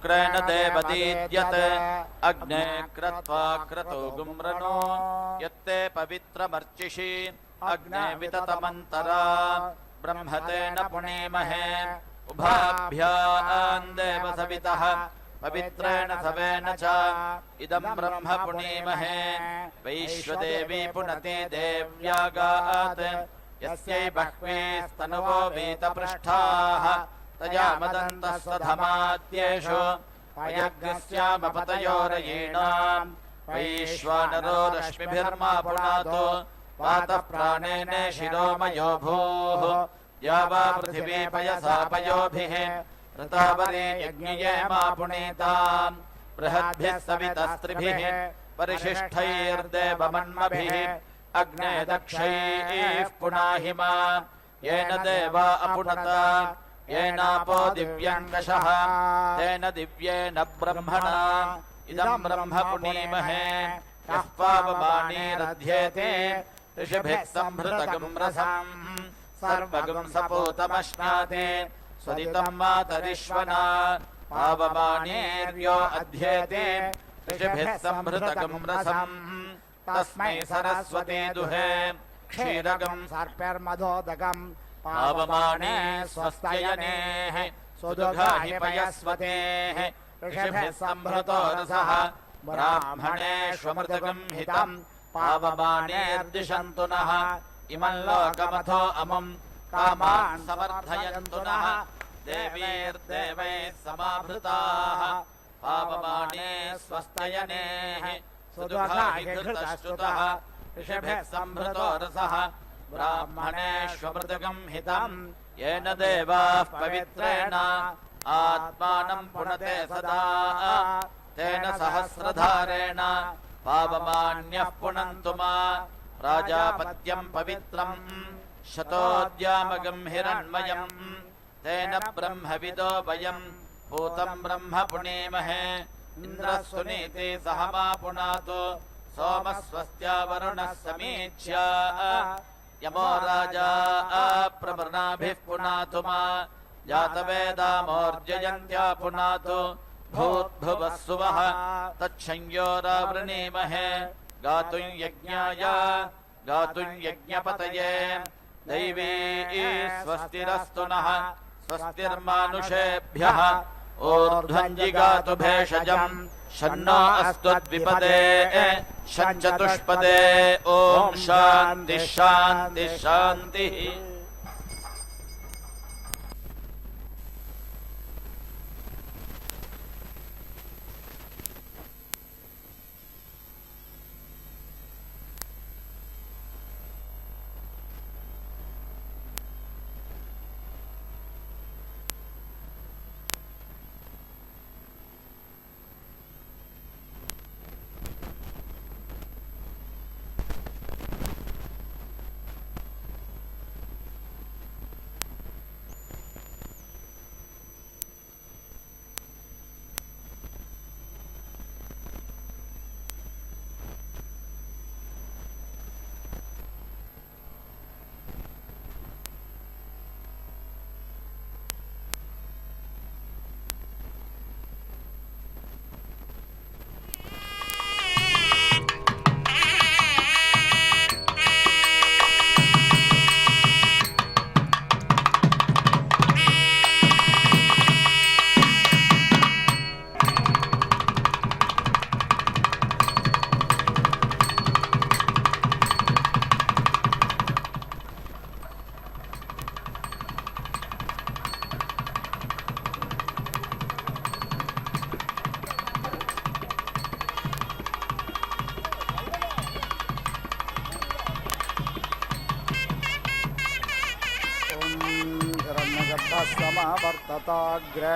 शुक्रेण देवदीद्यत् अग्ने क्रत्वा क्रतो गुम्रनो यत्ते पवित्रमर्चिषि अग्ने विततमन्तरा ब्रह्मतेन पुणीमहे उभाभ्याम् देवसवितः पवित्रेण सवेन च इदम् ब्रह्म पुणीमहे वैश्वदेवी पुनते देव्यागात् यस्यै बह्वीस्तनुवो वीतपृष्ठाः तया मदन्तः स्वधमाद्येषु वयग्रस्यामपतयोरयीणाम् वैश्वानरो रश्मिभिर्मा पुनातो वातः प्राणेन शिरोमयो भूः या वा पृथिवी पयसा पयोभिः ऋतावरे यज्ञये मा पुनीताम् बृहद्भिः सवितस्त्रिभिः परिशिष्टैर्देवमन्मभिः अग्ने दक्षैः पुनाहिमा येन देवा अपुनता येनापो दिव्यङ्कषः तेन दिव्येन ब्रह्मणा इदम् ब्रह्म पुनीमहे यः पावमानीरध्येते ऋषिभिः सम्भृतगम् रसम् सर्वगम् सपूतमश्नाते स्वदितम् मातरिश्वना पावमानेर्यो अध्येते ऋषिभिः सम्भृतगम् रसम् तस्मै सरस्वती दुहे क्षीरगम् सर्पर्मधोदकम् पावमाने स्वस्तयनेः सुदुघाहि पयस्वतेः ऋषिभिः सम्भृतो रसः ब्राह्मणेष्वमृतकम् हितम् पावमानेर्दिशन्तु नः इमम् लोकमथो अमुम् कामान् समर्थयन्तु नः देवीर्देवैः समाभृताः पावमाने स्वस्तयनेः सुदुघाहि घृतश्रुतः ऋषिभिः सम्भृतो रसः ब्राह्मणेष्वमृतकम् हितम् येन देवाः पवित्रेण आत्मानम् पुनते सदा तेन सहस्रधारेण पावमान्यः पुनन्तु मा प्राजापत्यम् पवित्रम् शतोद्यामगम् हिरण्मयम् तेन ब्रह्मविदो वयम् पूतम् ब्रह्म पुनीमहे इन्द्रः सुनीति सह मा पुनातु सोमः स्वस्त्या वरुणः समीच्य यमो राजा प्रवृणाभिः पुनातु मा जातवेदामोर्जयन्त्या पुनातु भूद्भुवः सुवः तच्छंयोरावृणीमहे गातुम् यज्ञाय गातुम् यज्ञपतये दैवी स्वस्तिरस्तु नः स्वस्तिर्मानुषेभ्यः ऊर्ध्वम् जिगातु भेषजम् शन्नो अस्तु द्विपदे शञ्चतुष्पदे ॐ शान्तिः शान्तिः शान्तिः। समावर्तताग्रे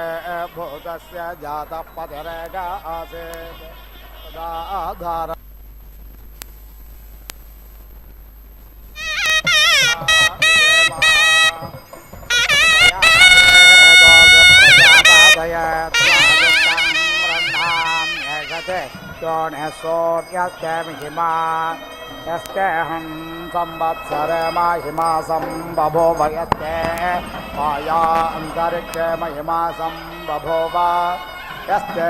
भूतस्य जातः पतिरेक आसीत् तदा आधार सूर्यस्य महिमा यस्तेऽहं संवत्सरे महिमासं बभूव यस्ते माया अन्तरिक्षे महिमासं बभूव यस्ते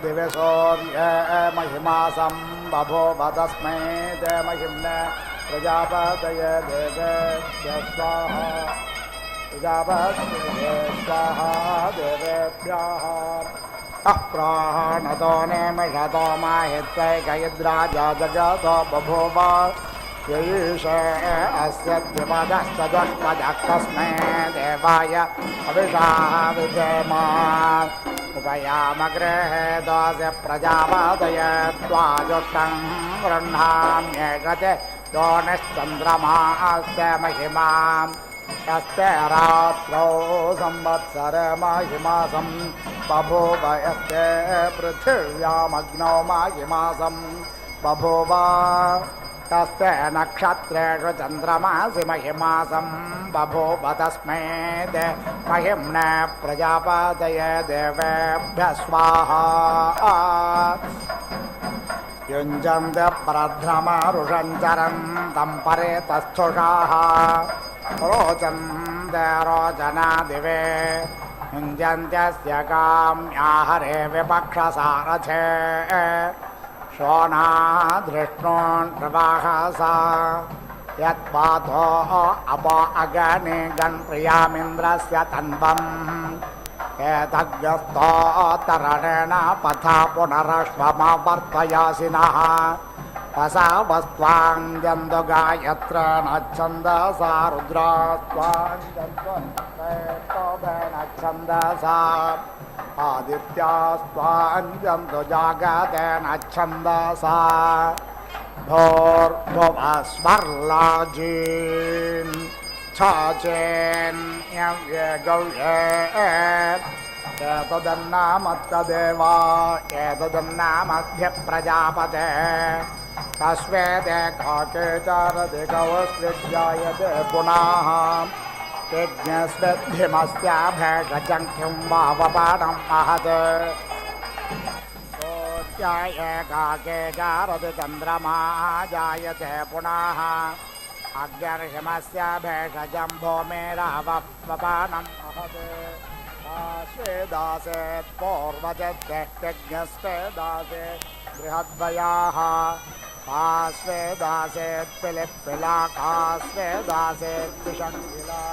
दिवे सूर्ये महिमासं बभूव तस्मै ते महिम्ने प्रजापतये देवेभ्यः स्वाहा प्रजापतये स्वाहा देवेभ्यः अप्राणतो नेमिषतो माहित्वैकयद्राजा जगतो बभूव यैष अस्य द्विपदश्चतुष्पदः तस्मै देवाय अभिषा विधेम उपयामगृहे दोस्य प्रजापतये त्वाजुष्टं गृह्णाम्येषते योनिश्चन्द्रमास्ते महिमाम् यस्ते रात्रौ संवत्सरे महिमासं बभूव यस्ते पृथिव्यामग्नौ महिमासं बभूव यस्ते नक्षत्रेषु चन्द्रमासि महिमासं बभूव तस्मै ते महिम्ने प्रजापतये देवेभ्यः स्वाहा युञ्जन्ते परध्रमरुषञ्चरन्तं परेतस्थुषाः रोचन्ते रोचनादिवे युञ्जन्त्यस्य काम्याहरे विपक्षसारथे शोणाधृष्णोन् प्रवाहसा यत्पातो अप अगने गन्प्रियामिन्द्रस्य तन्वम् एतज्ञस्तोत्तरणेन पथा पुनरश्वमवर्तयासिनः वसावस्त्वाञ्जन्तो गायत्र नच्छन्दसा रुद्रास्त्वाञ्जन्तोभेनच्छन्दसा आदित्यास्त्वाञ्जन्तो जागतेन छन्दसा भोर्भुवस्वर्लाजीन् छाचेन्यव्यगव्ये एतदन्नामत्तदेवा एतदन्नामध्य प्रजापते तस्वेदे काके चारदे गवस्विज्जायते पुनः यज्ञस्वद्धिमस्याभेषजं किं वावपानं महत् काके चारदे चन्द्रमा जायते पुनः अग्निर्हिमस्याभेषजं भूमिरावपानं महत् स्वेदासेत् पूर्वजत्यज्ञस्वेदासे बृहद्वयाः स्वेदासेत् पिलिप्पिलाका स्वेदासेत् विषङ्गिला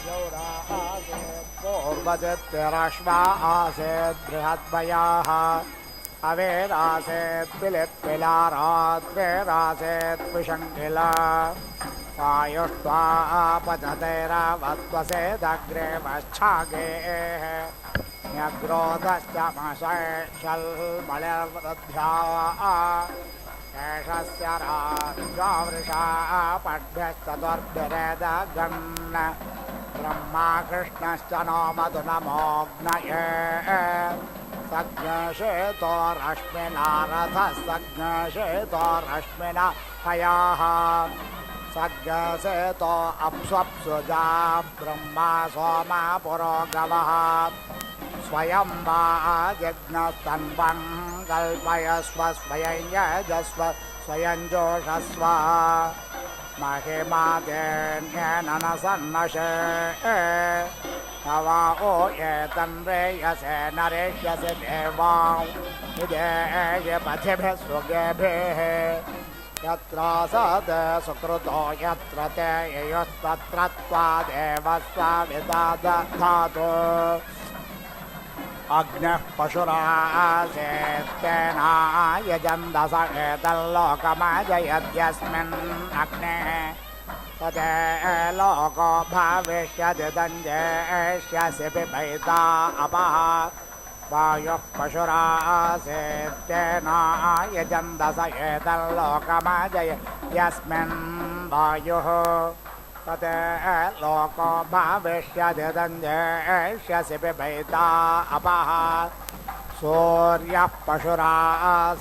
यौरासेत् पूर्वजत्यरश्वा आसेत् बृहद्वयाः अवेरासेत् पिलिप्पिला रात्रेरासेत् विषङ्गिला वायुष्वापतैरावत्वसेदग्रे वच्छागेः न्यग्रोधश्च मशैषल्मलिर्वृद्ध्या एषस्य राजावृषा पद्भ्यश्चतुर्भिरेदगन् ब्रह्मा कृष्णश्च नो मधुनमोऽग्नये सज्ञशेतो रश्मिना रथः सज्ञशेतो रश्मिना हयाः सज्ञसेतो अप्स्वप्सुजा ब्रह्मा सोमा पुरोगवः स्वयं वा जज्ञस्तन्वं कल्पयस्व स्वयं यजस्व स्वयं जोषस्व महिमादेन्येन न सन्नशे नवा ओ एतन्रेयसे नरेष्यसि देवां विदेय पथिभिः सुगेभिः यत्र सद सुकृतो यत्र ते ययोस्तत्र त्वादेवस्वाविदाधातु अग्निः पशुरासेत्तेना यजन्दस एतल्लोकमजयद्यस्मिन् अग्नेः तदे लोको भविष्यति दञ्जेष्यसि पिबैता अपः वायुः पशुरासेत्तेना यजन्दस एतल्लोकमजयद्यस्मिन् वायुः तते लोको भविष्यति दञ्जेष्यसि पिबैता अपः सूर्यः पशुरासेत्तेना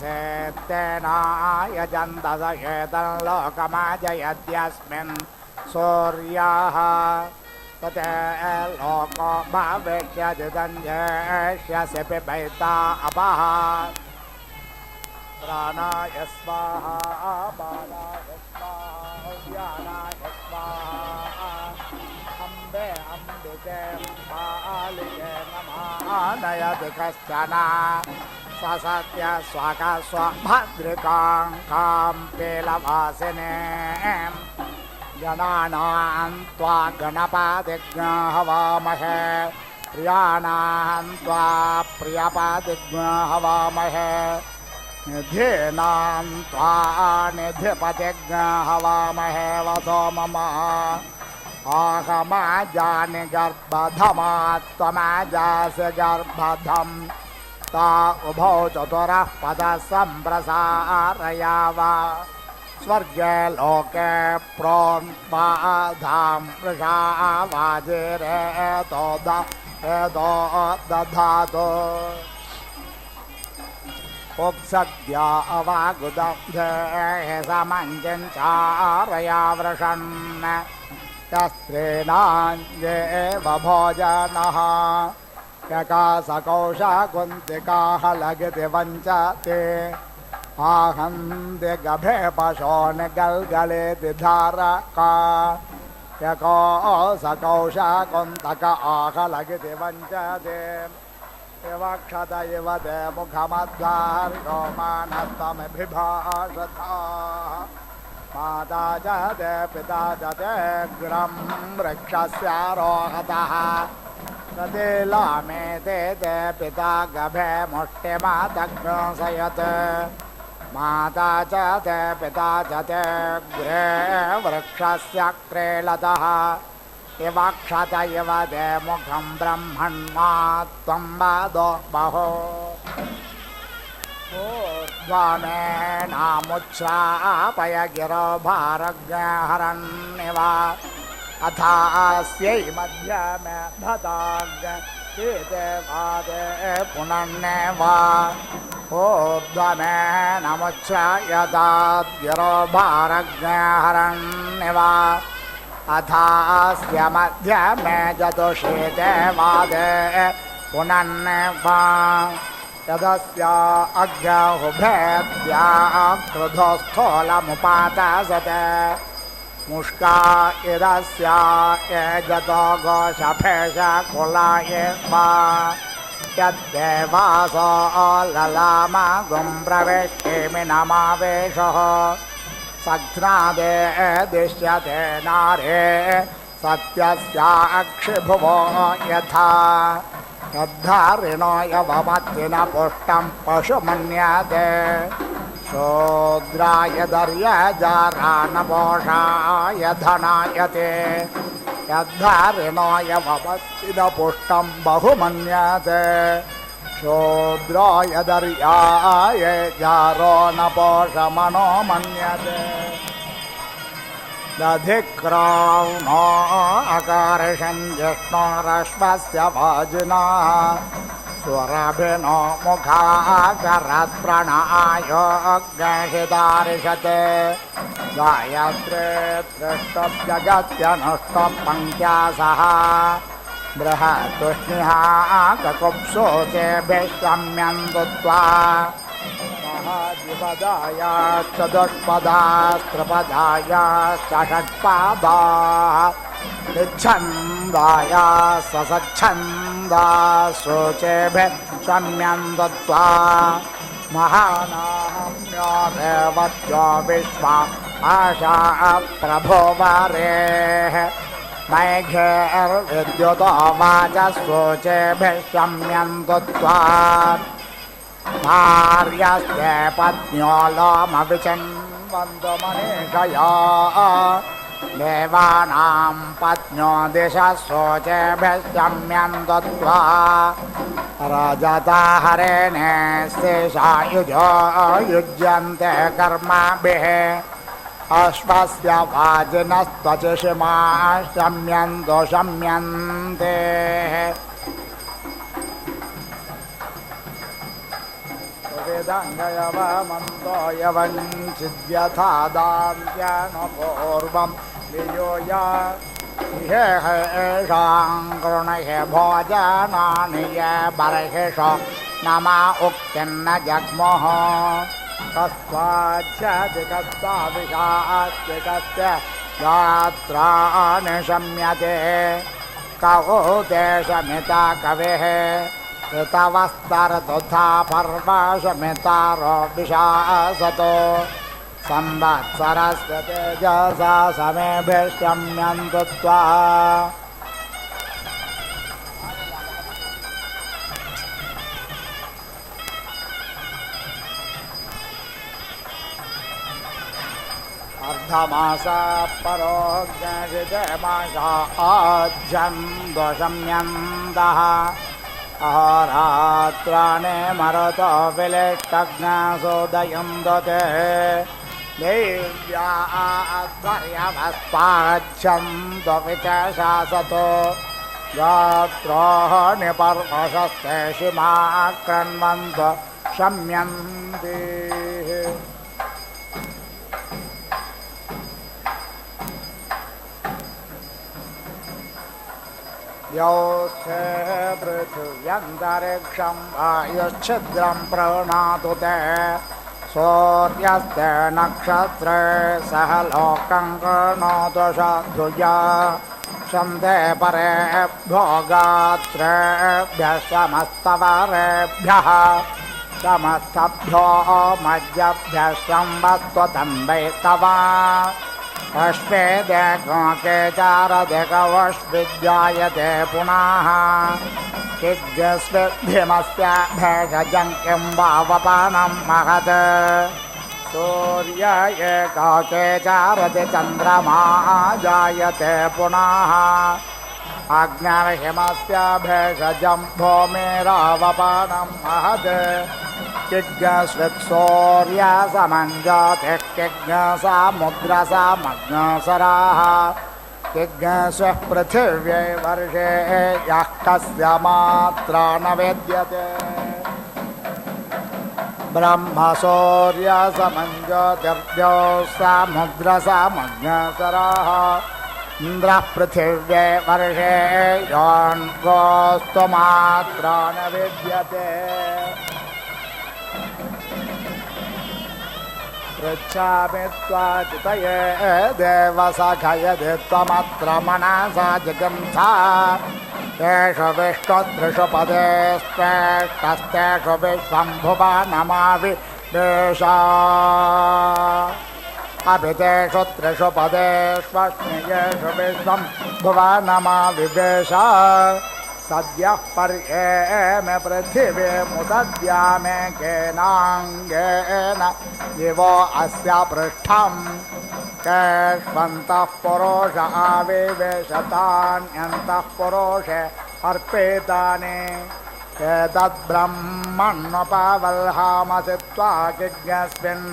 यजन्दस एतल्लोकमजयद्यस्मिन् सूर्यः तते लोको भविष्यति दञ्जेष्यसि पिबैता अपः प्राणाय स्वाहा अपानाय स्वाहा व्यानाय स्वाहा अम्बे अम्बिके बालिके नमानयति कश्चन स सत्य स्वाका स्वभद्रिकां कां पेलवासिने गणानां त्वा गणपतिज्ञ हवामहे प्रियाणां त्वा प्रियपतिज्ञ हवामहे निधीनां त्वा निधिपतिज्ञ हवामहे वसो मम आहमाजानि गर्भधमा त्वमाजासि गर्भधं ता उभौ चतुरः पदः सम्प्रसारयाव स्वर्गे लोके प्रोन्पाधां वृषा वाजिरेतो दधातु उपसद्या अवागुदब्धे समञ्जञ्चारया वृषन् यस्त्रीणाञ्जेव भोजनः यकासकौशकुन्तिकाः लगति वञ्चते आहन्ति गभे पशो निगल्गलेति धारका यकोसकौशकुन्तक आहलगिति वञ्चते विवक्षत इव ते मुखमद्धार्यो मानस्तमभिभाषता माता च ते पिता च ते गिरं वृक्षस्यारोहतः तदेलामे ते पिता गभे मुष्टिमातग्नसयत् माता च ते पिता च ते गृहे वृक्षस्य क्रीडतः विवक्षत इव ते मुखं ब्रह्मण्मा त्वं वदो बहो ऊर्ध्वमेनामुच्छ्रापय गिरो भारज्ञहरन्निव अथास्यै मध्यमे धताग्ते वादे पुनन्नेव ऊर्ध्वमेनमुच्छ्रायताद्गिरो भारज्ञहरन्निव अथास्य मध्यमे चतुषीते वादे पुनन्नेव यदस्य अग्रहुभेद्या क्रुधोस्थोलमुपातसते मुष्का इदस्य एजतो गोशफेश कुलाये वा यद्देवासो ललामगुं प्रवेष्टिमि नमावेशः सघ्नादे दिश्यते नारे सत्यस्याक्षिभुवो यथा तद्धारिणो यवमत्तिन पुष्टं पशुमन्यते शूद्राय दर्यजारानपोषाय धनायते यद्धारिणो यवमत्तिन पुष्टं बहुमन्यते शूद्राय दर्याय जारो न पोषमनो मन्यते दधिक्रावणो अकार्षं जिष्णोरश्वस्य वाजिना स्वराभिनो मुखाकरत्प्रणायोग्यहितारिषते गायत्रे दृष्टव्यगत्यनुष्टपङ्क्त्या सह बृहत्तुष्णिहा ककुप्सोचेभिष्टम्यन्दुत्वा महादिपदायाश्च दुष्पदास्त्रपदायाश्च षट्पादाः निच्छन्दायाश्च सच्छन्दाशोचेभिः शम्यन्दुत्वा महानाम्यो देवत्यो विश्वा आशा प्रभोवरेः मैघेर्विद्युतो वाचस्वोचेभिः शम्यन्दुत्वा भार्यस्ते पत्न्यो लोमविचिन्वन्तु मनीषया देवानां पत्न्यो दिशस्वोचेभिः शम्यन्दुत्वा रजताहरेणे शेषायुजो युज्यन्ते कर्माभिः अश्वस्य वाजिनस्त्वचिषिमा शम्यन्तो शम्यन्ते वेदाङ्गयवमन्तो यवञ्चिद्यथा दान्त्यनुपूर्वं वियोया येषां कृणहे भोजनानि ये बर्हिष नमा उक्तिर्न जग्मुः कस्त्वाच्छदिकस्ताविषास्तिकस्य गात्राणि शम्यते कवो देशमिता कविः ऋतवस्तरतुथा पर्वशमितारो विशासतो संवत्सरस्य तेजसा समेभिष्यम्यन्तु त्वा अर्धमासा परोज्ञमासा आज्यं द्वशम्यन्तः अहोरात्राणि मरुतो विलिष्टज्ञासोदयन्दते देव्या आध्वर्यवस्पाच्छन्दो विचशासतो गात्रोः निपर्वशस्ते शिमाक्रण्वन्तो शम्यन्ति योस्थे पृथिव्यन्तरिक्षं वायुच्छिद्रं प्रणातु ते सूर्यस्ते नक्षत्रे सह लोकं कृणोतु शत्रुजा शन्ते परेभ्यो गात्रेभ्यः समस्तवरेभ्यः समस्तभ्यो मध्यभ्यः संवत्वतन्वै तव अश्वेदेके चारदिकवश्विद्यायते पुनः किग्स्विद्धिमस्य भेषजं किं वावपानं महत् सूर्य एकाके चारदि चन्द्रमा जायते पुनः अग्निर्हिमस्य भेषजं भूमिरावपानं महत् किग्स्वित्सूर्यसमञ्जातिः किग्सामुद्रसामग्नसराः किग्स्विः पृथिव्यै वर्षे यः कस्य मात्रा न वेद्यते ब्रह्मसूर्यसमञ्जातिर्द्यौ सामुद्रसामग्नसराः इन्द्रः पृथिव्यै वर्षे योऽन्वोऽस्तु मात्रा न वेद्यते पृच्छामि त्वाचितये देवसखयदि त्वमत्र मनसा जगन्था तेषु विष्णुत्रिषु पदेष्टेष्टेषु विश्वं भुवनमाविवेशा अपि तेषु त्रिषु पदेष्वस्मियेषु विश्वं भुवनमाविवेशा सद्यः पर्येमे पृथिवीमुदद्यामे केनाङ्गेन दिवो अस्य पृष्ठं केष्वन्तः पुरुष आविवेशतान्यन्तः पुरुषे अर्पेतानि एतद्ब्रह्मण्युपवल्हामसि त्वा किज्ञस्मिन्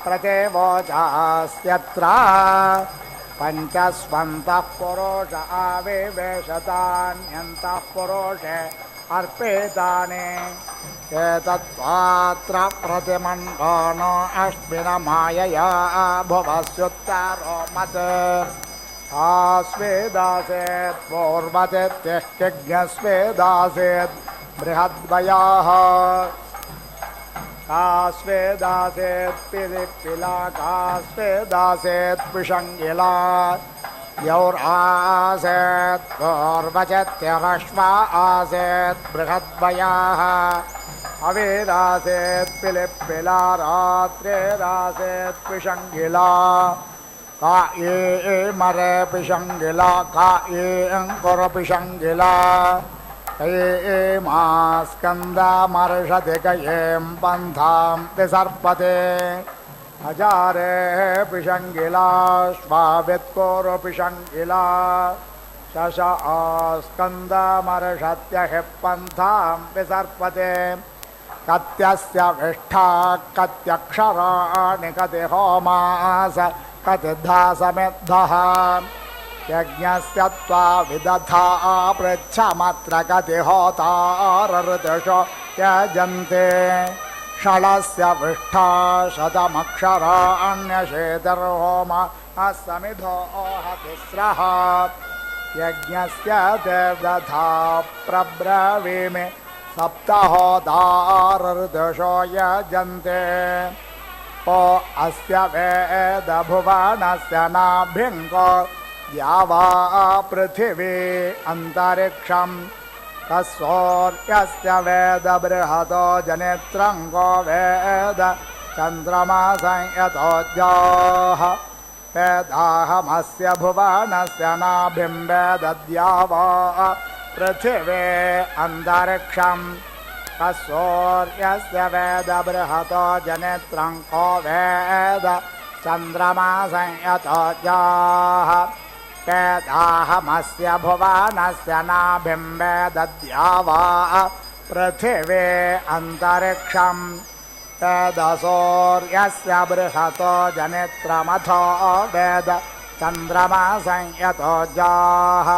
प्रतिवोचास्यत्र पञ्चस्वन्तः पुरुष आविवेशतान्यन्तः पुरुषे अर्पेतानि एतत्पात्र प्रतिमण्डनो अश्विनमायया भुवस्युत्तरो मत् आस्वेदासेत् पूर्वतिथ्यः किज्ञस्वेदासेत् बृहद्वयाः कास्वेदासेत् पिलिपिला कास्वेदासेत् पिशङ्गिला यौरासेत् पूर्वचत्यरश्वा आसेत् बृहद्वयाः अवीरासेत् पिलिपिला रात्रेरासेत् पिशङ्गिला का ये मरे पिशङ्गिला का ये अङ्कुर पिशङ्गिला कये मास्कन्दामर्षति कयें पन्थां विसर्पते अजारे पिशङ्गिला श्वावित्कोरो पिशङ्गिला शश आस्कन्दामर्षत्यः पन्थां विसर्पते कत्यस्य विष्ठा कत्यक्षराणि कति होमास कतिधा समिद्धः यज्ञस्य त्वा विदधा पृच्छमत्र कति होतारऋतुषो यजन्ते षडस्य विष्ठा शतमक्षराण्यशेतिर्होम असमिधो हतिस्रः यज्ञस्य ते दधा प्रब्रवीमि सप्तहोतारऋतुषो यजन्ते ओ अस्य वेदभुवनस्य नाभिङ्को या वा पृथिवी अन्तरिक्षं तस्सौर्यस्य वेद बृहतो जनित्रं गो वेद चन्द्रमा संयतोऽद्याः वेदाहमस्य भुवनस्य नाभिं वेदद्या वा पृथिवी अन्तरिक्षं तस्सौर्यस्य वेद बृहतो जनित्रं को वेद चन्द्रमा संयतोऽद्याः वेदाहमस्य भुवनस्य नाभिं वेदद्या वा पृथिवी अन्तरिक्षं वेदसौर्यस्य बृहतो जनित्रमथो वेद चन्द्रमा संयतोऽद्याः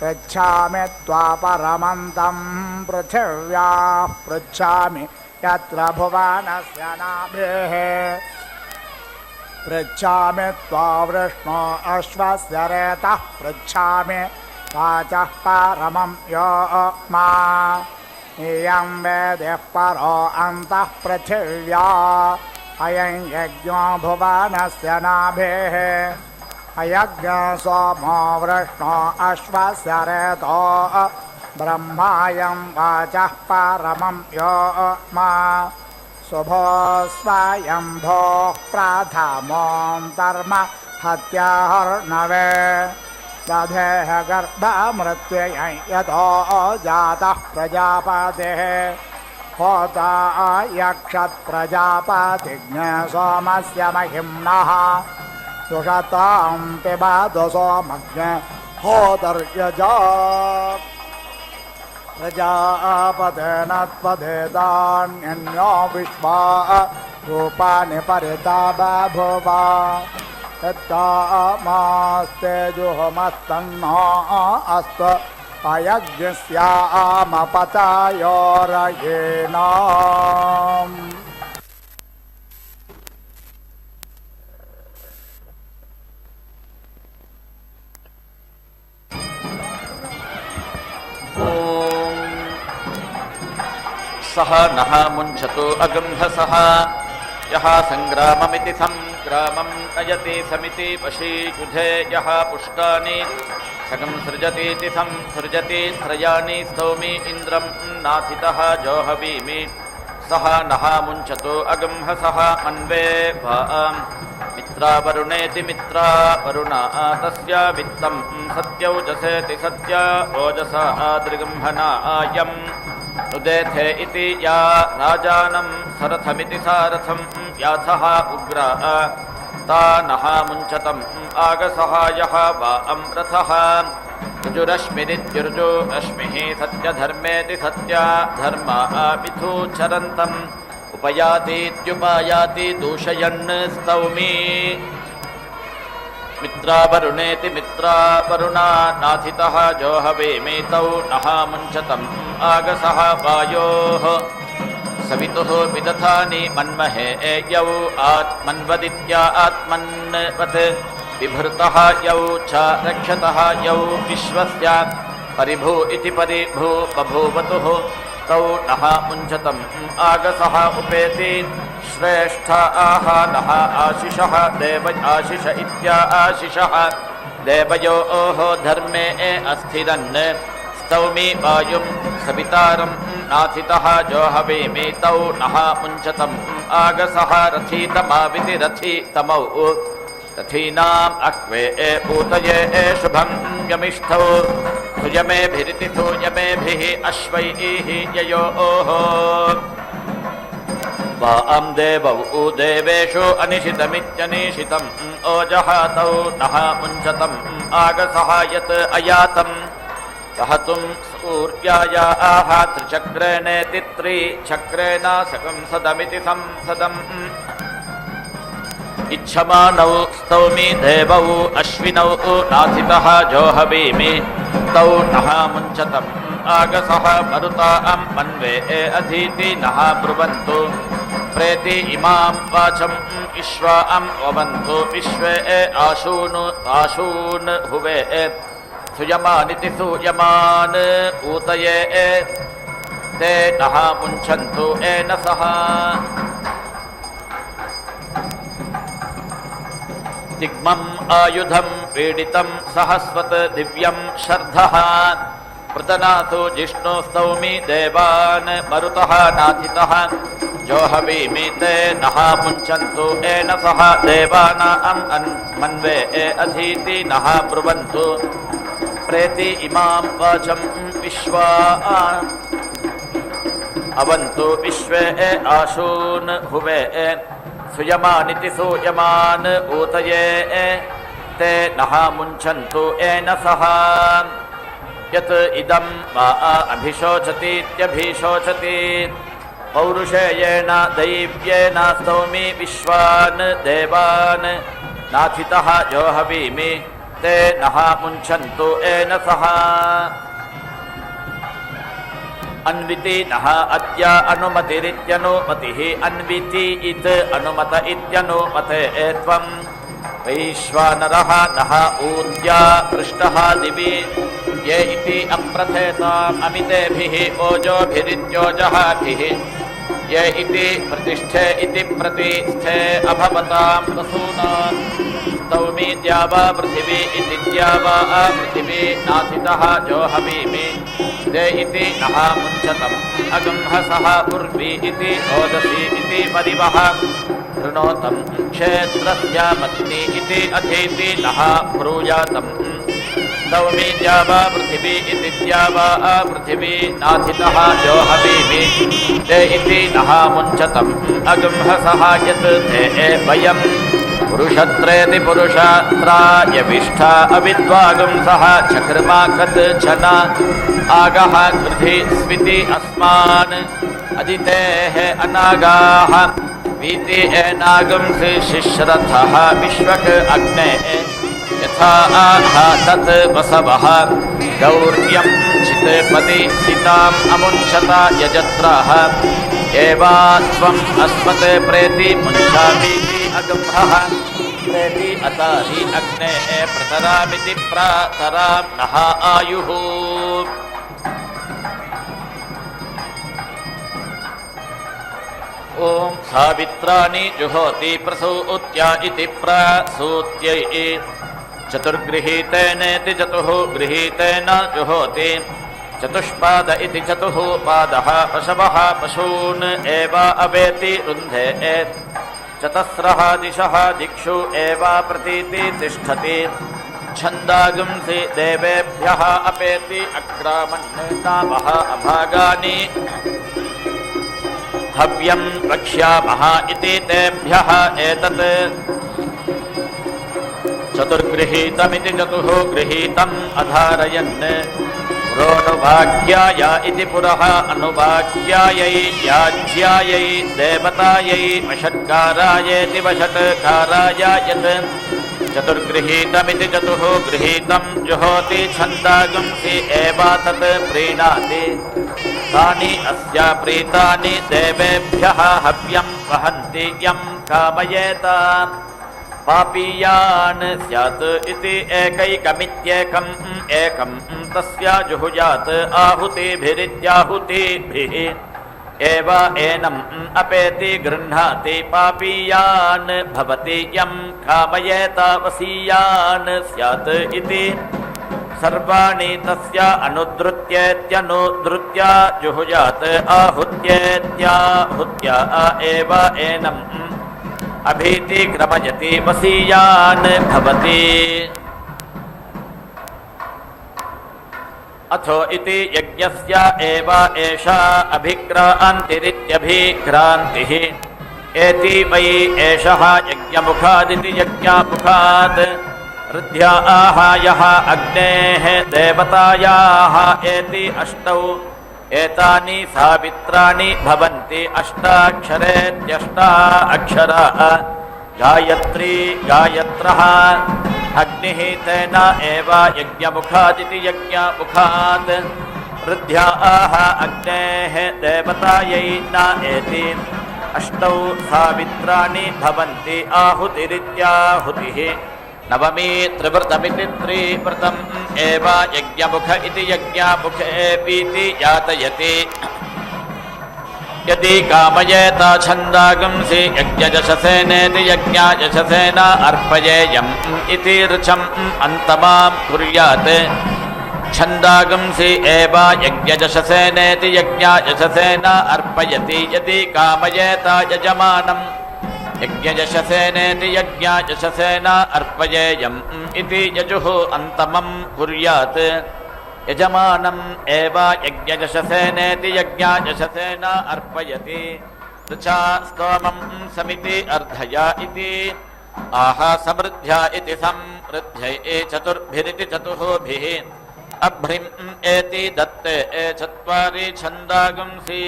पृच्छामि त्वापरमन्तं पृथिव्याः पृच्छामि यत्र भुवनस्य नाभिः पृच्छामि त्वा वृष्णो अश्वस्य रेतः पृच्छामि वाचः परमं यो मा इयं वेदः परो अन्तः पृथिव्या अयं यज्ञो भुवनस्य नाभिः अयज्ञ सोमो वृष्णो अश्वस्य रेतो ब्रह्मायं वाचः परमं यो मा शुभो स्वयंभोः प्रथमोऽन्तर्म हत्याहर्णवे दधेह गर्भमृत्युयं यतो जातः प्रजापतिः होता यक्षत्प्रजापतिज्ञ सोमस्य महिम्नः सुषतां पिबतु सोमज्ञ होतर्यजात् प्रजापतेन त्वदेतान्यन्यो विश्वा रूपाणि परिता बभूव यत्तामास्तेजुहोमस्तन्नो अस्तु अयज्ञस्यामपतयोरयेणाम् सह नः मुञ्चतु अगंहसः यः सङ्ग्राममिति संग्रामं नयति समिति वशीयुधे यः पुष्टानि सगं सृजतीति संसृजति त्रयाणि स्तौमि इन्द्रं नाथितः जोहवीमि सह नः मुञ्चतु अगंहसः मन्वे वां मित्रा वरुणेति मित्रा वरुणा तस्य वित्तं सत्यौजसेति सत्य ओजसा दृगम्भनायम् नुदेथे इति या राजानं सरथमिति सारथं याथः उग्रा ता नः मुञ्चतम् आगसः यः वा अमृतः ऋजुरश्मिरित्युर्जो रश्मिः सत्यधर्मेति सत्या धर्मा मिथुचरन्तम् उपयातीत्युपायाति दूषयन् स्तौमि मित्रा वरुणेति मित्रा वरुणा नाथितः जोहवीमि तौ नः मुञ्चतम् आगसः वायोः सवितुः विदधानि मन्महे यौ आत्मन्वदित्या आत्मन्वत् विभृतः यौ च रक्षतः यौ विश्वस्य परिभू इति परिभू बभूवतुः तौ नः मुञ्चतम् आगसः उपेति श्रेष्ठ आह नः आशिषः देव आशिष इत्या आशिषः देवयोः धर्मे अस्थिरन् स्तौमि वायुं सवितारं नाथितः जोहवीमि तौ नः मुञ्चतम् आगसः रथीतमाविति रथीतमौ रथीनाम् अह्वे पूतये शुभं यमिष्ठौ सुयमेभिरिति सूयमेभिः अश्वैः ययोः वां देवौ देवेषु अनिशितमित्यनिशितम् ओजः तौ नः मुञ्चतम् आगसः यत् अयातम् सहतुं सूर्याय आह त्रिचक्रेणेति त्रिचक्रेण सकं सदमिति संसदम् इच्छमानौ स्तौमि देवौ अश्विनौ नाथितः जोहवीमि तौ नः मुञ्चतम् आगसः मरुतां मन्वे अधीति नः ब्रुवन्तु प्रेति इमां वाचं विश्वां ववन्तु विश्वे आशून् हुवे सुयमानिति सूयमान् ऊतये ते नः मुञ्चन्तु येन सह दिग्मम् आयुधं पीडितं सहस्वत् दिव्यं शर्धः पृतनाथो जिष्णु स्तौमि देवान् मरुतः नाथितः जोहवीमि ते नः मुञ्चन्तु येन सह देवानाम् मन्वे अधीति नः ब्रुवन्तु प्रेति इमां वाचं विश्वा अवन्तु विश्वे आशून् हुवे सुयमानिति सूयमान् ऊतये ते नः मुञ्चन्तु येन सह यत् इदं वा अभिशोचतीत्यभिशोचति पौरुषेयेण दैव्येन स्तौमि विश्वान् देवान् नाथितः जोहवीमि ते नः मुञ्चन्तु येन सह अन्विति नः अद्य अनुमतिरित्यनुमतिः अन्विति इत् अनुमत इत्यनुमते त्वं वैश्वानरः नः ऊर्जा पृष्ठः दिवि ये इति अप्रथेताम् अमितेभिः ओजोभिरित्योजहाभिः ये इति प्रतिष्ठे इति प्रतिष्ठे अभवतां वसूनां स्तौमि द्यावा पृथिवी इति द्यावा पृथिवी नाथितः जोहवीमि ते इति नः मुञ्चतम् अगंहसः उर्वी इति ओदसी इति परिवः कृणोतं क्षेत्रस्य पत्नी इति अधीति नः ब्रूयातम् स्तौमि द्यावा पृथिवी इति द्यावा पृथिवी नाथितः जोहवीमि ते इति नः मुञ्चतम् अगंहसः यत् ते वयं पुरुषत्रेति पुरुषत्रायविष्ठा अविद्वागुंसः चकृमा कत् छन आगः गृधि स्विति अस्मान् अदितेः अनागाः वीति एनागुंसि शिश्रथः विश्वक अग्ने यथा आहा तत् वसवः गौर्यं चित्पति सीताम् अमुञ्चता यजत्राः एवा त्वम् अस्मते प्रेति मुञ्चामि अगम्भः प्रेति अताहि अग्ने प्रतरामिति प्रातरां नः आयुः ॐ सावित्राणि जुहोति प्रसूत्या इति प्रसूत्यै चतुर्गृहीतेनेति चतुः गृहीतेन जुहोति चतुष्पाद इति चतुः पादः पशवः पशून् एव अवेति रुन्धे चतस्रः दिशः दिक्षु एव प्रतीति तिष्ठति छन्दागुंसि देवेभ्यः अपेति अक्रामन् नामः अभागानि हव्यं वक्ष्यामः इति तेभ्यः एतत् चतुर्गृहीतमिति चतुः गृहीतम् अधारयन् पुरोऽनुभाग्याय इति पुरः अनुभाग्यायै याज्यायै देवतायै वषट्कारायेति वषट्काराय यत् चतुर्गृहीतमिति चतुः गृहीतं जुहोति छन्दागुंसि एवातत् प्रीणाति तानि अस्य प्रीतानि देवेभ्यः हव्यं वहन्ति यं कामयेत पापीयान् स्यात् इति एकैकमित्येकम् एकं तस्य जुहुयात् आहुतिभिरित्याहुतिभिः एव एनम् अपेति गृह्णाति पापीयान् भवति यं कामयेत वसीयान् स्यात् इति सर्वाणि तस्य अनुद्रुत्येत्यनुद्रुत्य जुहुयात् आहुत्येत्याहुत्या एव एनम् अभीति क्रमयति वसीयान् भवति अथो इति यज्ञस्य एव एषा अभिक्रान्तिरित्यभिक्रान्तिः एति वै एषः यज्ञमुखादिति यज्ञामुखात् ऋद्ध्या आहायः अग्नेः देवतायाः एति अष्टौ एतानि सावित्राणि भवन्ति अष्टाक्षरेत्यष्टा अक्षराः गायत्री गायत्रः अग्निः तेन एव यज्ञमुखादिति यज्ञमुखात् ऋद्ध्या आह अग्नेः देवतायै न एति अष्टौ सावित्राणि भवन्ति आहुतिरित्याहुतिः नवमी त्रिवृतमिति त्रिवृतम् एव यज्ञमुख इति यज्ञमुखेऽपीति यातयति यदि कामयेत छन्दागंसि यज्ञयशसेनेति यज्ञायशसेन अर्पयेयम् इति ऋचम् अन्तमां कुर्यात् छन्दागंसि एव यज्ञयशसेनेति यज्ञायशसेन अर्पयति यदि कामयेत यजमानम् यज्ञयशसेनेति यज्ञायशसेन अर्पयेयम् इति यजुः अन्तमं कुर्यात् यजमानम् एव यज्ञयशसेनेति यज्ञायशसेन अर्पयति ऋचा स्तोमं समिति अर्धया इति आह समृद्ध्या इति समृद्ध्यै चतुर्भिरिति चतुर्भिः अभ्रिम् एति दत्ते चत्वारि छन्दागंसि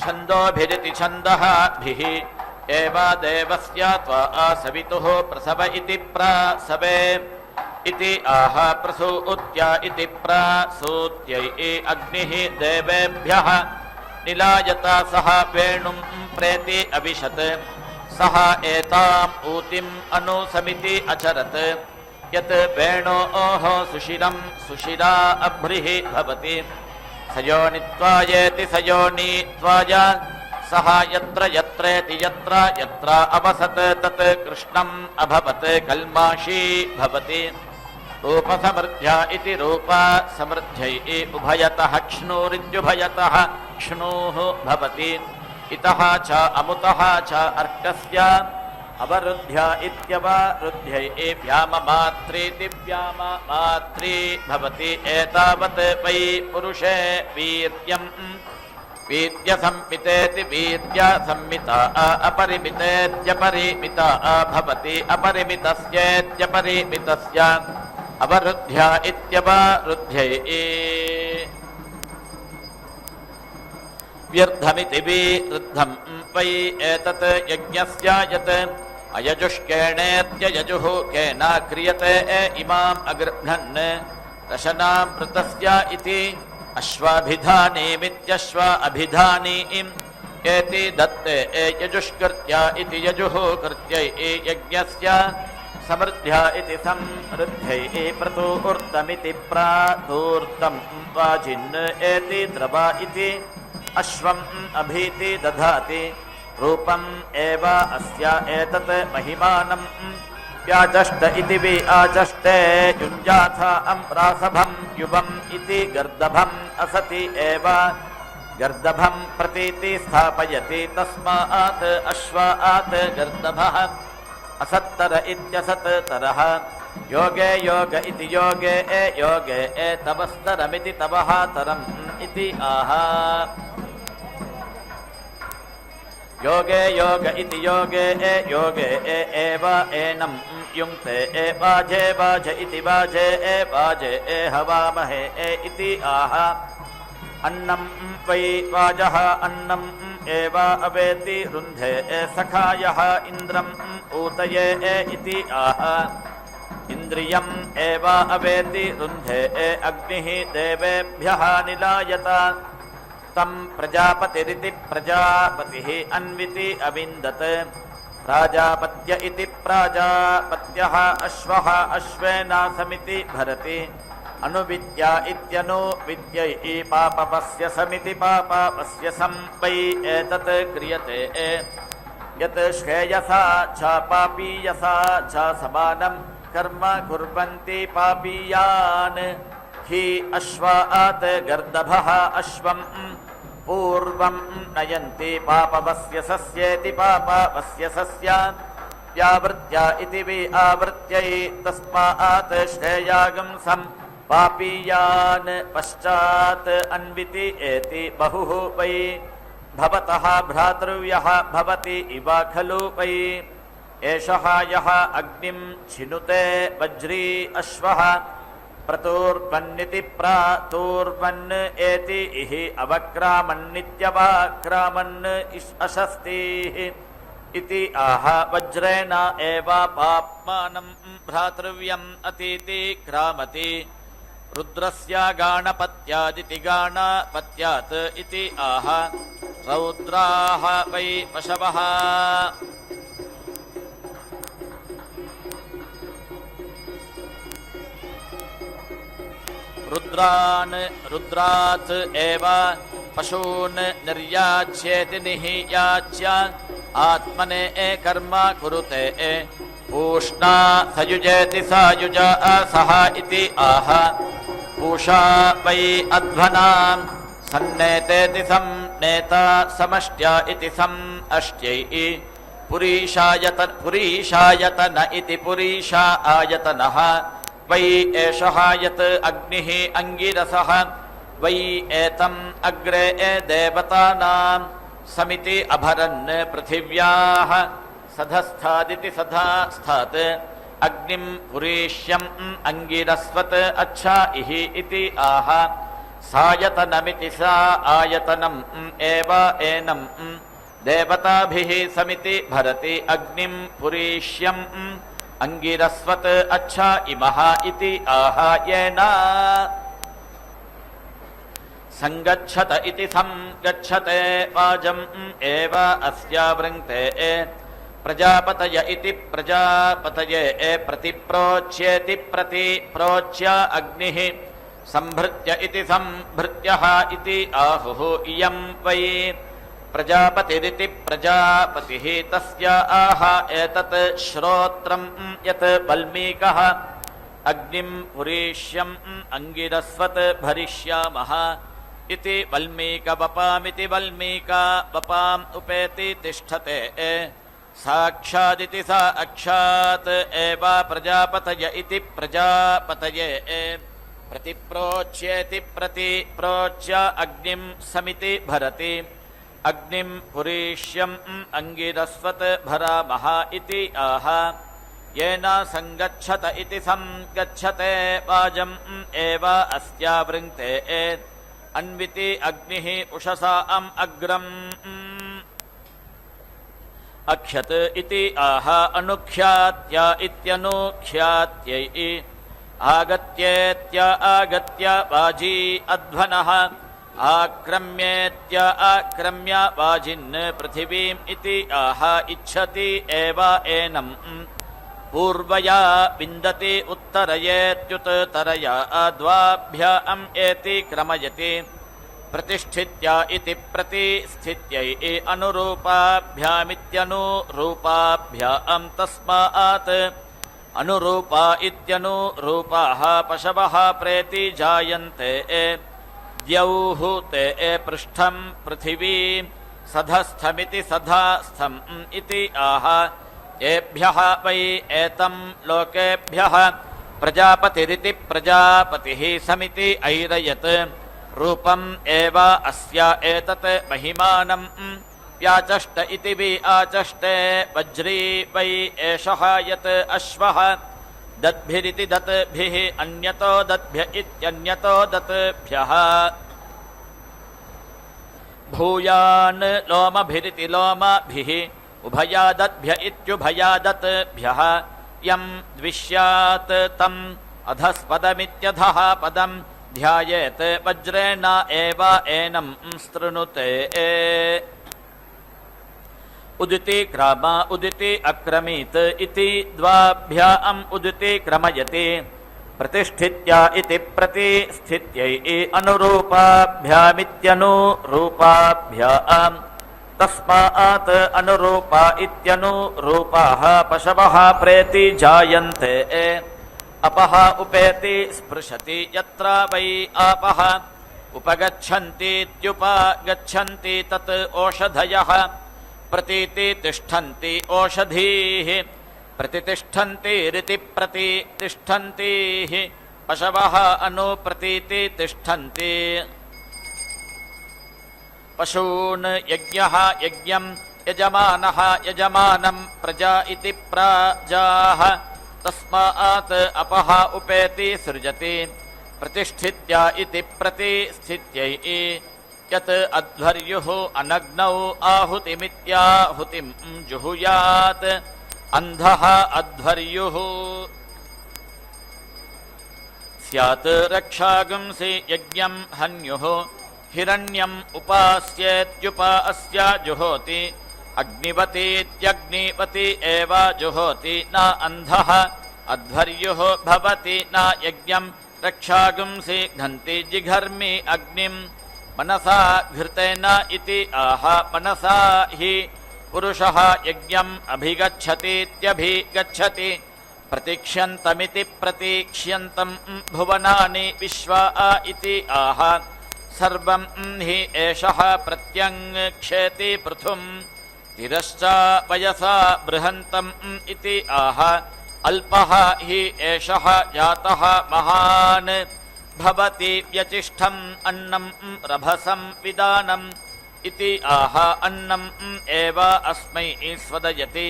छन्दोभिरिति छन्दःभिः एव देवस्य त्वा सवितुः प्रसव इति प्रसवे इति आह प्रसूत्या इति प्रसूत्यै अग्निः देवेभ्यः निलायता सह वेणुं प्रेति अविशत् सह एताम् ऊतिम् अनुसमिति अचरत् यत् वेणोः सुशिरं सुशिरा अभ्रिः भवति सयोनित्वायेति सयोनित्वाय सह यत्र यत्रेति यत्र यत्र अवसत् तत् कृष्णम् अभवत् कल्माषी भवति रूपसमृद्ध्या इति रूपसमृद्ध्यै उभयतः क्ष्णूरित्युभयतः क्ष्णुः भवति इतः च अमुतः च अर्कस्य अवरुद्ध्या इत्यवरुद्ध्यै व्याममात्रीति व्याममात्री भवति एतावत् वै पुरुषे वीर्यम् वीर्यसंमितेति वीर्यसंमिता अपरिमितेत्यपरिमिता भवति अपरिमितस्येत्यपरिमितस्य अवरुद्ध्या इत्यवरुद्ध्यै व्यर्थमिति विरुद्धं वै एतत् यज्ञस्य यत् अयजुष्केणेत्ययजुः केन क्रियते इमाम् अगृह्णन् रशनामृतस्य इति अश्वाभिधानीमित्यश्व अभिधानीम् एति दत्ते यजुष्कृत्या इति यजुः कृत्यै यज्ञस्य समृद्ध्या इति समृद्ध्यै प्रतूर्तमिति प्रातूर्तं वाजिन् एति द्रवा इति अश्वम् अभीति दधाति रूपम् एव अस्य एतत् महिमानं व्याचष्ट इति विआचष्टे युञ्जाथ अम्रासभं युवम् इति गर्दभम् असति एव गर्दभं प्रतीति स्थापयति तस्मात् अश्वात् गर्दभः असत्तर इत्यसत्तरः योगे योग इति योगे योगे तवस्तरमिति तवः तरम् इति आह योगे योग इति योगे योगे एव एनं युङ्क्ते बाजे बाज इति बाजे बाजे हवामहे इति आह अन्नं वै वाजः अन्नम् एव अवेति रुन्धे सखायः इन्द्रम् ऊतये इति आह इन्द्रियम् एव अवेति रुन्धे अग्निः देवेभ्यः निलायत तं प्रजापतिरिति प्रजापतिः अन्विति अविन्दत् प्राजापत्य इति प्राजापत्यः अश्वः अश्वेनासमिति भरति अनुविद्या इत्यनुविद्यै पापपस्य समिति पापपस्य सं वै एतत् क्रियते यत् श्रेयसा च पापीयसा च समानं कर्म कुर्वन्ति पापीयान् हि अश्वात् गर्दभः अश्वम् पूर्वं नयन्ति पापवस्य सस्येति पापवस्य सस्य व्यावृत्या इति विआवृत्यै तस्मात् श्रेयागंसं पापीयान् पश्चात् अन्विति एति बहुः वै भवतः भ्रातृव्यः भवति इव खलु वै एषः यः अग्निं छिनुते वज्री अश्वः प्रतूर्पन्निति प्रातूर्पन् एति इह अवक्रामन्नित्यवक्रामन् अशस्तिः इति आह वज्रेण एव पाप्मानं भ्रातृव्यम् अतीति क्रामति रुद्रस्य गाणपत्यादिति गाणपत्यात् इति आह रौद्राः वै पशवः रुद्रान् रुद्रात् एव पशून् निर्याच्येति नियाच्य आत्मने कर्म कुरुते पूष्णा सयुजेति सायुज सह इति आह पूषा वै अध्वनां सन्नेतेति सन्नेता समष्ट्या इति समष्ट्यै पुरीशायतन इति पुरीशा आयतनः वै एषः यत् अग्निः अंगिरसः वै एतम् अग्रे देवतानां समिति अभरन् पृथिव्याः सधस्थादिति सधास्थात् अग्निं पुरीष्यम् अंगिरस्वत् अच्छा इहि इति आह सायतनमिति सा आयतनम् एव एनम् देवताभिः समिति भरति अग्निं पुरीष्यम् अंगिरस्वत् अच्छा इमः इति आह येन संगच्छत इति संगच्छते वाजम् एव अस्या वृङ्क्ते प्रजापतय इति प्रजापतये प्रतिप्रोच्येति प्रतिप्रोच्य अग्निः संभृत्य इति संभृत्यः इति आहुः इयं वै प्रजापतिरिति प्रजापतिः तस्य आह एतत् श्रोत्रं यत् वल्मीकः अग्निं पुरीष्यम् अंगिरस्वत् भरिष्यामः इति वल्मीकवपामिति वल्मीका वपाम् उपेति तिष्ठते साक्षादिति सा अक्षात् एव प्रजापतय इति प्रजापतये प्रतिप्रोच्येति प्रतिप्रोच्य अग्निं समिति भरति अग्निं पुरीष्यम् अंगिरस्वत् भरामः इति आह येन संगच्छत इति संगच्छते वाजम् एव अस्या वृङ्क्ते अन्विति अग्निः उषसाम् अग्रम् अक्षत इति आह अनुख्यात्य इत्यनुख्यात्यै आगत्येत्य आगत्य वाजी अध्वनः आक्रम्येत्य आक्रम्य वाजिन् पृथिवीम् इति आह इच्छति एव एनम् पूर्वया विन्दति उत्तरयेत्युत्तरया द्वाभ्याम् एति क्रमयति प्रतिष्ठित्या इति प्रतिस्थित्यै अनुरूपाभ्यामित्यनुरूपाभ्याम् तस्मात् अनुरूपा इत्यनुरूपाः पशवः प्रेति जायन्ते द्यौः ते पृष्ठं पृथिवी सधस्थमिति सधास्थम् इति आह एभ्यः वै एतं लोकेभ्यः प्रजापतिरिति प्रजापतिः समिति ऐरयत् रूपम् एव अस्य एतत् महिमानं व्याचष्ट इति वि आचष्टे वज्री वै एषः यत् अश्वः दद्भिरिति दत्भिः अन्यतो दद्भ्य इत्यन्यतो दत्भ्यः भूयान् लोमभिरिति लोमभिः उभयादद्भ्य इत्युभयादत्भ्यः यं द्विष्यात् तम् अधस्पदमित्यधः पदम् ध्यायेत् वज्रेण एव एनं स्तृणुते उदिति क्राम उदिति अक्रमीत् इति द्वाभ्याम् उदिति क्रमयति प्रतिष्ठित्या इति प्रतिस्थित्यै अनुरूपाभ्यामित्यनुरूपाभ्याम् तस्मात् अनुरूपा इत्यनुरूपाः पशवः प्रेति जायन्ते अपः उपेति स्पृशति यत्र वै आपः उपगच्छन्तीत्युपगच्छन्ति तत् ओषधयः प्रतीति तिष्ठन्ति ओषधीः प्रतितिष्ठन्तीरिति प्रतितिष्ठन्तीः पशवः अनुप्रतीति तिष्ठन्ति पशून् यज्ञः यज्ञं यजमानः यजमानं प्रजा इति प्राजाः तस्मात् अपः उपेति सृजति प्रतिष्ठित्या इति प्रतिस्थित्यै यत् अध्वर्युः अनग्नौ आहुतिमित्याहुतिं जुहुयात् अन्धः अध्वर्युः स्यात् रक्षागुंसि यज्ञं हन्युः हिरण्यम् उपास्येत्युपास्य जुहोति अग्निवतीत्यग्निवती एव जुहोति न अन्धः अध्वर्युः भवति न यज्ञं रक्षागुंसि घन्ति जिघर्मि अग्निं मनसा घृतेन इति आह मनसा हि पुरुषः यज्ञम् अभिगच्छतीत्यभिगच्छति प्रतीक्ष्यन्तमिति प्रतीक्ष्यन्तं भुवनानि विश्वा इति आह सर्वं हि एषः प्रत्यङ्क्षेति पृथुम् तिरश्च वयसा बृहन्तम् इति आह अल्पः हि एषः जातः महान् भवति व्यचिष्ठम् अन्नं रभसं विदानम् इति आह अन्नम् एव अस्मै स्वदयति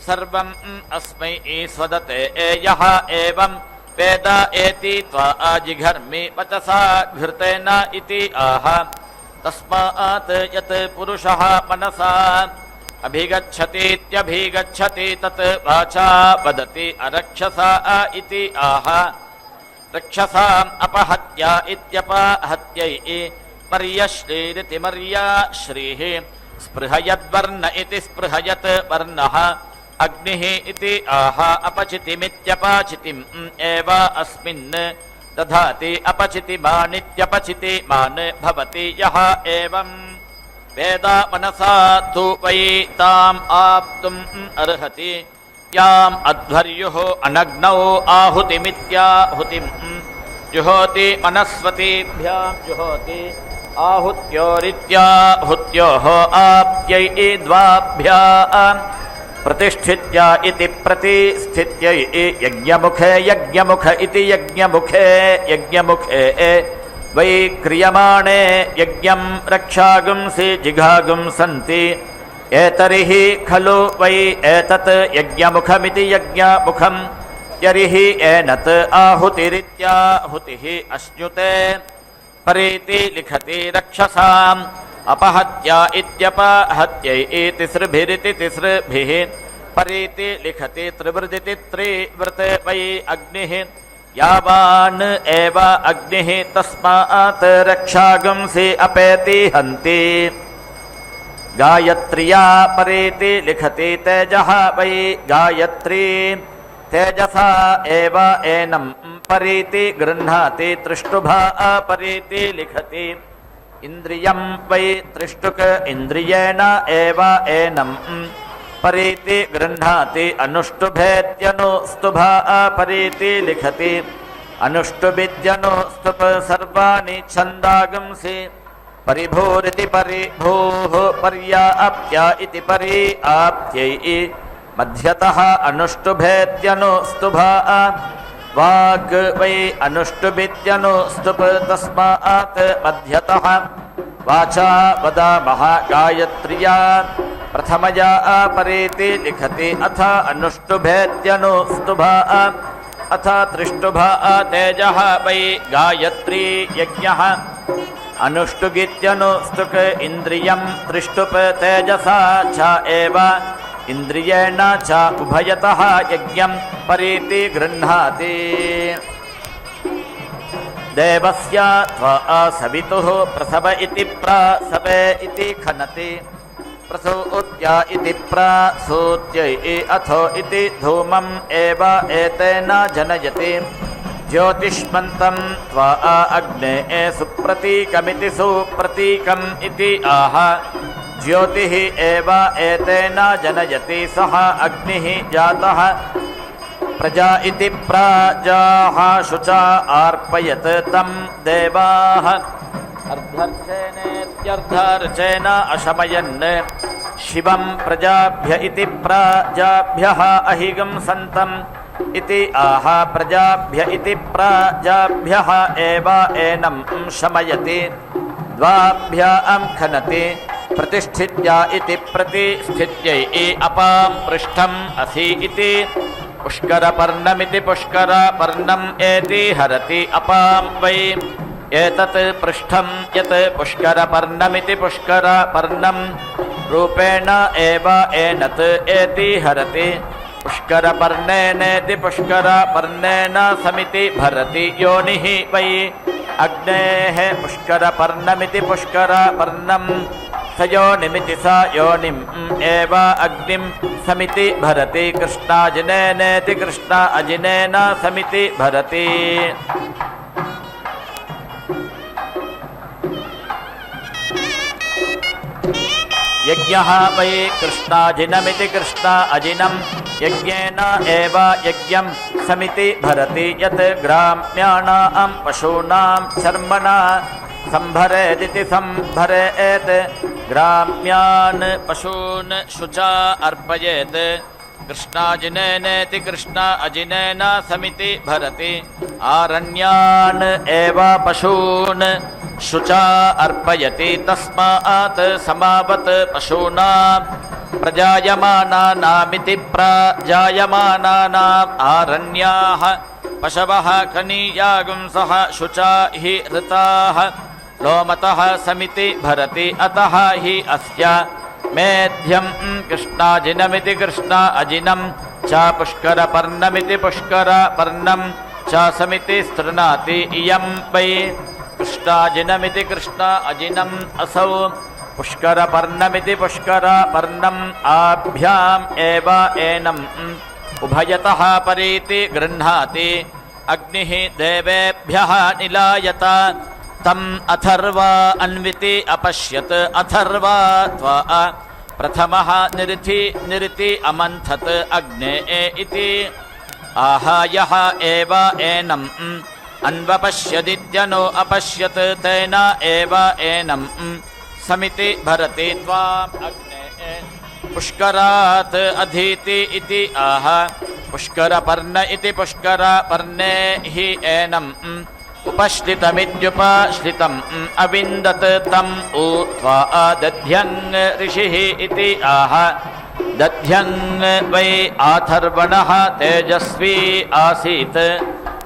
सर्वम् अस्मै स्वदते यः एवं वेद एति त्वा जिघर्मि वचसा घृतेन इति आह तस्मात् यत् पुरुषः मनसा अभिगच्छतीत्यभिगच्छति तत् वाचा वदति अरक्षसा इति आह रक्षसाम् अपहत्य इत्यपहत्यै पर्यश्रीरिति मर्याश्रीः स्पृहयद्वर्ण इति स्पृहयत् वर्णः अग्निः इति आह अपचितिमित्यपचितिम् एव अस्मिन् दधाति अपचितिमानित्यपचितिमान् भवति यः एवं वेद मनसा तु वै ताम् आप्तुम् अर्हति याम् अध्वर्युः अनग्नौ आहुतिमित्याहुतिम् जुहोति मनस्वतीभ्यां जुहोति आहुत्योरित्याहुत्योः आप्त्यै द्वाभ्याम् प्रतिष्ठित्य इति प्रतिष्ठित्यै यज्ञमुखे यज्ञमुख इति यज्ञमुखे यज्ञमुखे वै क्रियमाणे यज्ञं रक्षागुंसि जिघागुंसन्ति एतरिहि खलु वै एतत् यज्ञमुखमिति यज्ञमुखम् यरिहि एनत् आहुतिरित्याहुतिः अश्नुते परीति लिखति रक्षसाम् अपहत्य इत्यपहत्यै तिसृभिरिति तिसृभिः परीति लिखति त्रिवृदिति त्रिवृत् वै अग्निः यावान् एव अग्निः तस्मात् रक्षागुंसि अपेति हन्ति गायत्र्या परीति लिखति तेजः वै गायत्री तेजसा एव एनं परीति गृह्णाति त्रिष्टुभा परीति लिखति इन्द्रियं वै त्रिष्टुक इन्द्रियेण एव एनं परीति गृह्णाति अनुष्टुभेत्यनुस्तुभा परीति लिखति अनुष्टुभिद्यनुस्तुप सर्वाणि छन्दागुंसि परिभूरिति परिभूः पर्याप्त्य इति परिआप्त्यै मध्यतः अनुष्टुभेत्यनुस्तुभा वाग् वै अनुष्टुभिद्यनुस्तुप तस्मात् मध्यतः वाचा वदामः गायत्र्या प्रथमया परीति लिखति अथ अनुष्टुभेत्यनुस्तुभा अथ त्रिष्टुभा तेजः वै गायत्री यज्ञः अनुष्टुगित्यनुस्तुक इन्द्रियं त्रिष्टुप तेजसा च एव इन्द्रियेण च उभयतः यज्ञं परीति गृह्णाति देवस्य त्वा सवितुः प्रसव इति प्रसवे इति खनति प्रसूत्य इति प्रसूत्यै अथो इति धूमम् एव एतेन जनयति ज्योतिष्मन्तं त्वा अग्ने सुप्रतीकमिति सुप्रतीकम् इति आह ज्योतिः एव एतेन जनयति सः अग्निः जातः प्रजा इति प्राजाः शुचा अर्पयत् तं देवाः अर्धर्चेनेत्यर्धर्चेन अशमयन् शिवं प्रजाभ्य इति प्राजाभ्यः अहिगं सन्तम् इति आह प्रजाभ्य इति प्राजाभ्यः एव एनं शमयति द्वाभ्यां खनति प्रतिष्ठित्य इति प्रतिष्ठित्यै अपां पृष्ठम् असि इति पुष्करपर्णमिति पुष्करपर्णम् एति हरति अपां वै एतत् पृष्ठं यत् पुष्करपर्णमिति पुष्करपर्णं रूपेण एव एनत् एति हरति पुष्करपर्णेनेति पुष्करपर्णेन समिति भरति योनिः वै अग्नेः पुष्करपर्णमिति पुष्करपर्णं स योनिमिति स योनिम् एव अग्निं समिति भरति कृष्णाजिनेनेति कृष्ण अजिनेन समिति भरति यज्ञः वै कृष्णाजिनमिति कृष्णा अजिनं यज्ञेन एव यज्ञं समिति भरति यत् ग्राम्याणां पशूनां चर्मणा संभरेदिति संभरेत् ग्राम्यान् पशून् शुचा अर्पयेत् कृष्णाजिनेनेति कृष्णा अजिनेन समिति भरति आरण्यान् एव पशून् शुचा अर्पयति तस्मात् समावत् पशूनां प्रजायमानानामिति प्रजायमानानाम् आरण्याः पशवः कनीयागुंसः शुचा हि ऋताः लोमतः समिति भरति अतः हि अस्य मेध्यं कृष्णाजिनमिति कृष्णा अजिनं च पुष्करपर्णमिति पुष्करपर्णं च समिति स्तृणाति इयं वै कृष्णाजिनमिति कृष्णा अजिनम् असौ पुष्करपर्णमिति पुष्करपर्णम् आभ्याम् एव एनम् उभयतः परीति गृह्णाति अग्निः देवेभ्यः निलायत तम् अथर्वा अन्विति अपश्यत् अथर्वा त्वा प्रथमः निरिति अमन्थत् अग्ने इति आहायः एव एनम् अन्वपश्यदित्यनो अपश्यत् तेन एव एनम् समिति भरति त्वाम् अग्ने पुष्करात् अधीति इति आह पुष्करपर्ण इति पुष्करपर्णे हि एनम् उपश्लितमित्युपश्लितम् अविन्दत् तम् ऊत्वा दध्यङ् ऋषिः इति आह दध्यङ् वै आथर्वणः तेजस्वी आसीत्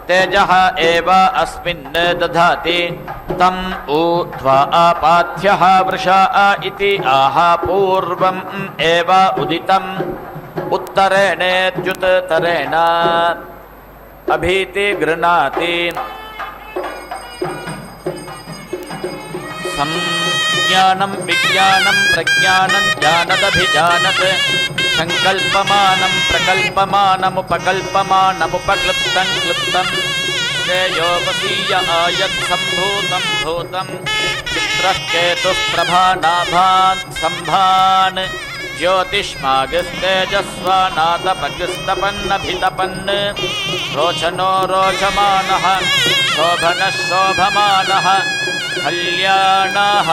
तेजः एव अस्मिन् दधाति तम् ऊत्वा पाथ्यः वृषा इति आह पूर्वम् एव उदितम् उत्तरेणेत्युत्तरेण अभीति गृह्णाति संज्ञानं विज्ञानं प्रज्ञानं जानदभिजानत् संकल्पमानं प्रकल्पमानमुपकल्पमानमुपक्लृप्तं क्लृप्तं श्रेयोपसीय आयत् सम्भूतं भूतं चित्रः केतुः प्रभानाभान् सम्भान् ज्योतिष्मागस्तेजस्वानादपगस्तपन्नभितपन् रोचनो रोचमानः शोभनः शोभमानः कल्याणः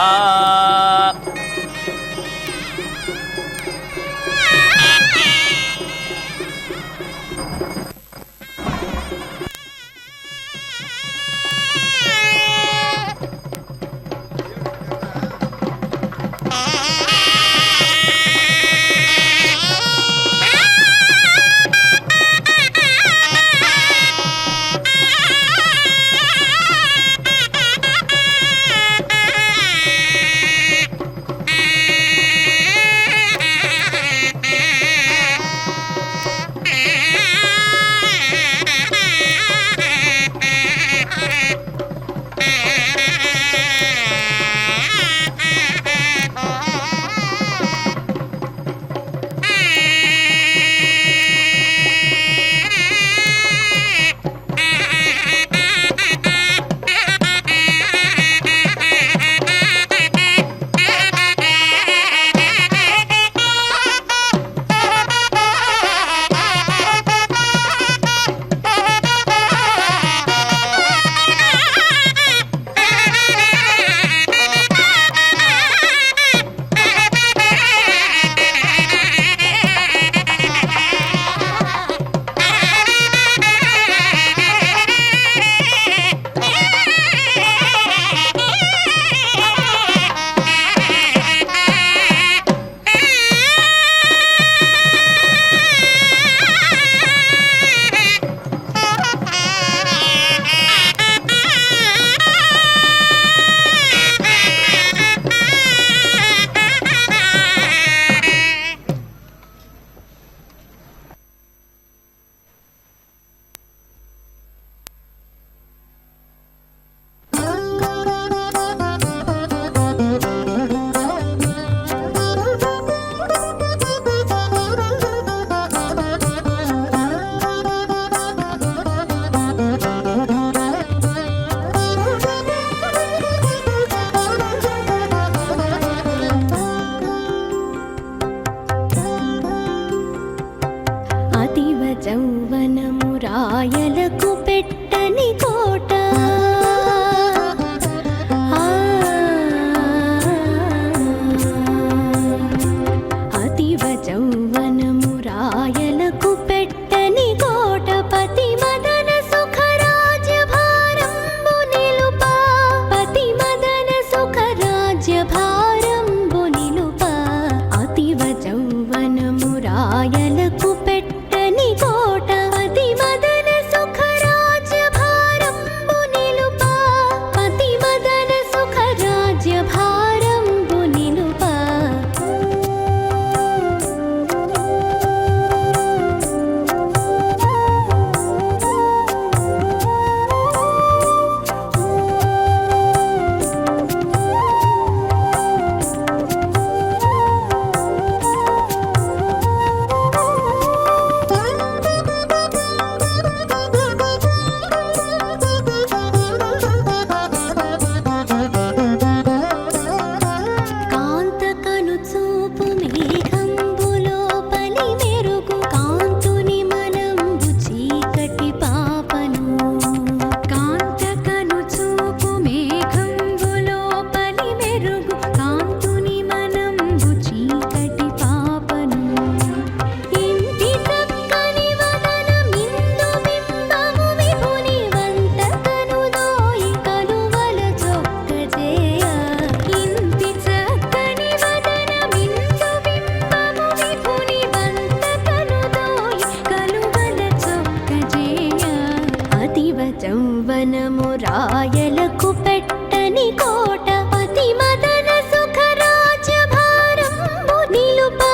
రాయలకు పెట్టని కోట పతి మదన సుఖ రాజ్యభారంబు నిలుపా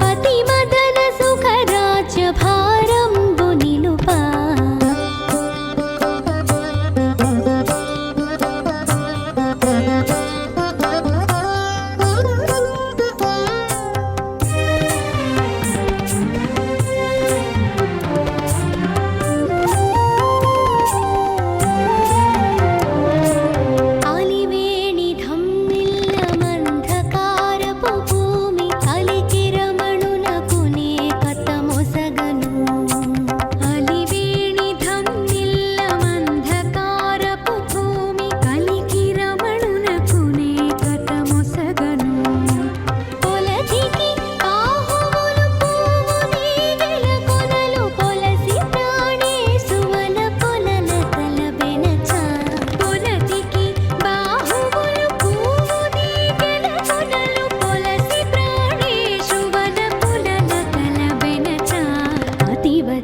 పతి మదన సుఖ రాజ్యభారంబు నిలుపా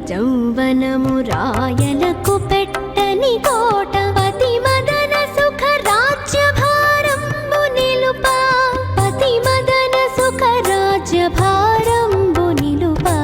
జౌవనము రాయలకు పెట్టని కోట పతి మదన సుఖ రాజ్యభారంబు నిలుపా పతి మదన సుఖ రాజ్యభారంబు నిలుపా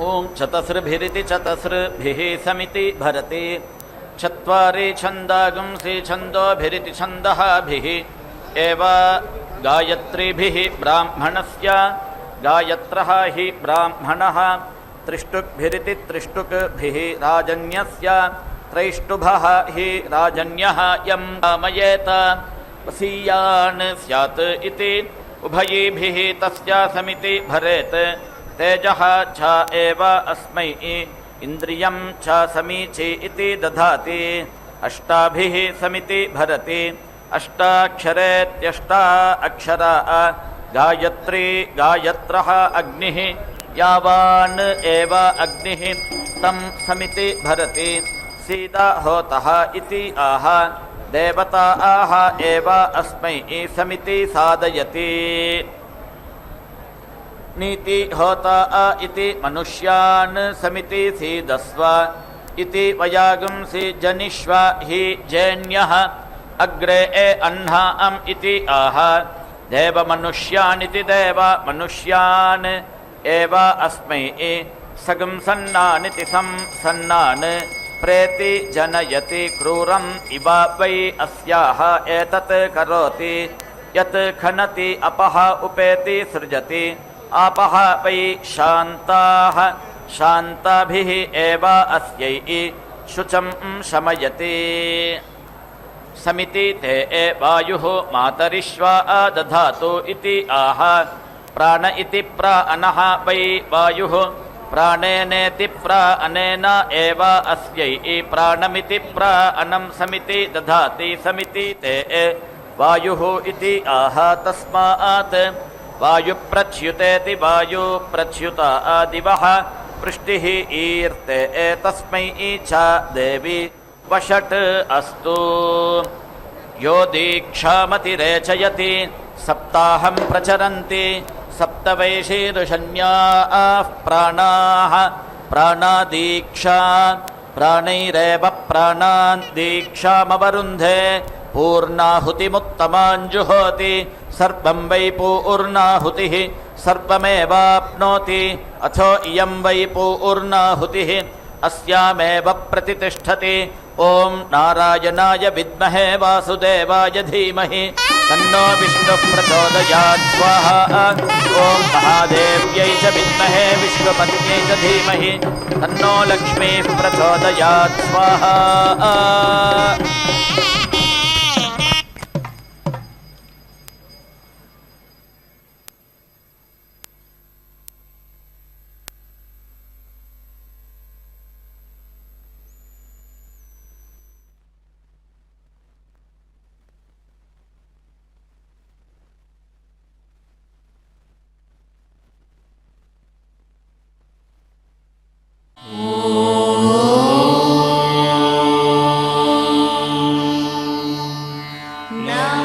ఓం చతస్రభిరితి చతస్రభిః సమితి భరతి చత్వారి ఛందాగుంసి ఛందోభిరితి ఛందఃభిః ఏవ గాయత్రీభిః బ్రాహ్మణస్య గాయత్రః హి బ్రాహ్మణః త్రిష్టుక్భిరితి త్రిష్టుక్భిః రాజన్యస్య त्रैष्टुभः हि राजन्यः यं कामयेत वसीयान् स्यात् इति उभयेभिः तस्या समिति भरेत् तेजः च एव अस्मै इन्द्रियं च समीचि इति दधाति अष्टाभिः समिति भरति अष्टाक्षरेत्यष्टा अक्षरा गायत्री गायत्रः अग्निः यावान् एव अग्निः तं समिति भरति सीदा होतः इति आह देवता आह एव अस्मै समिति साधयति नीति होता इति मनुष्यान् समिति सीदस्व इति वयागुंसि जनिष्व हि जेन्यः अग्रे अह्नाम् इति आह देवमनुष्यानिति देव मनुष्यान् एव अस्मै सगुंसन्नानिति संसन्नान् प्रेति जनयति क्रूरम् इव वै अस्याः एतत् करोति यत् खनति अपः उपेति सृजति आपः वै शान्ताः शान्ताभिः एव अस्यै शुचं शमयति समिति ते वायुः मातरिश्वा दधातु इति आह प्राण इति प्राणः वै वायुः प्राणेनेति प्राणेन एव अस्यै प्राणमिति प्राणं समिति दधाति समिति ते वायुः इति आह तस्मात् वायुप्रच्युतेति वायुप्रच्युता दिवः पृष्टिः ईर्ते तस्मै च देवी वषट् अस्तु यो दीक्षामतिरेचयति सप्ताहं प्रचरन्ति सप्त वै शीर्षण्याः प्राणाः प्राणादीक्षा प्राणैरेव प्राणान् दीक्षामवरुन्धे पूर्णाहुतिमुत्तमाञ्जुहोति सर्वं वै पूर्णाहुतिः सर्वमेवाप्नोति अथो इयं वै पूर्णाहुतिः अस्यामेव प्रतिष्ठति ॐ नारायणाय विद्महे वासुदेवाय धीमहि तन्नो विष्णुः प्रचोदयात् स्वाहा ॐ महादेव्यै च विद्महे विष्णुपत्न्यै च धीमहि तन्नो लक्ष्मीः प्रचोदयात् स्वाहा ना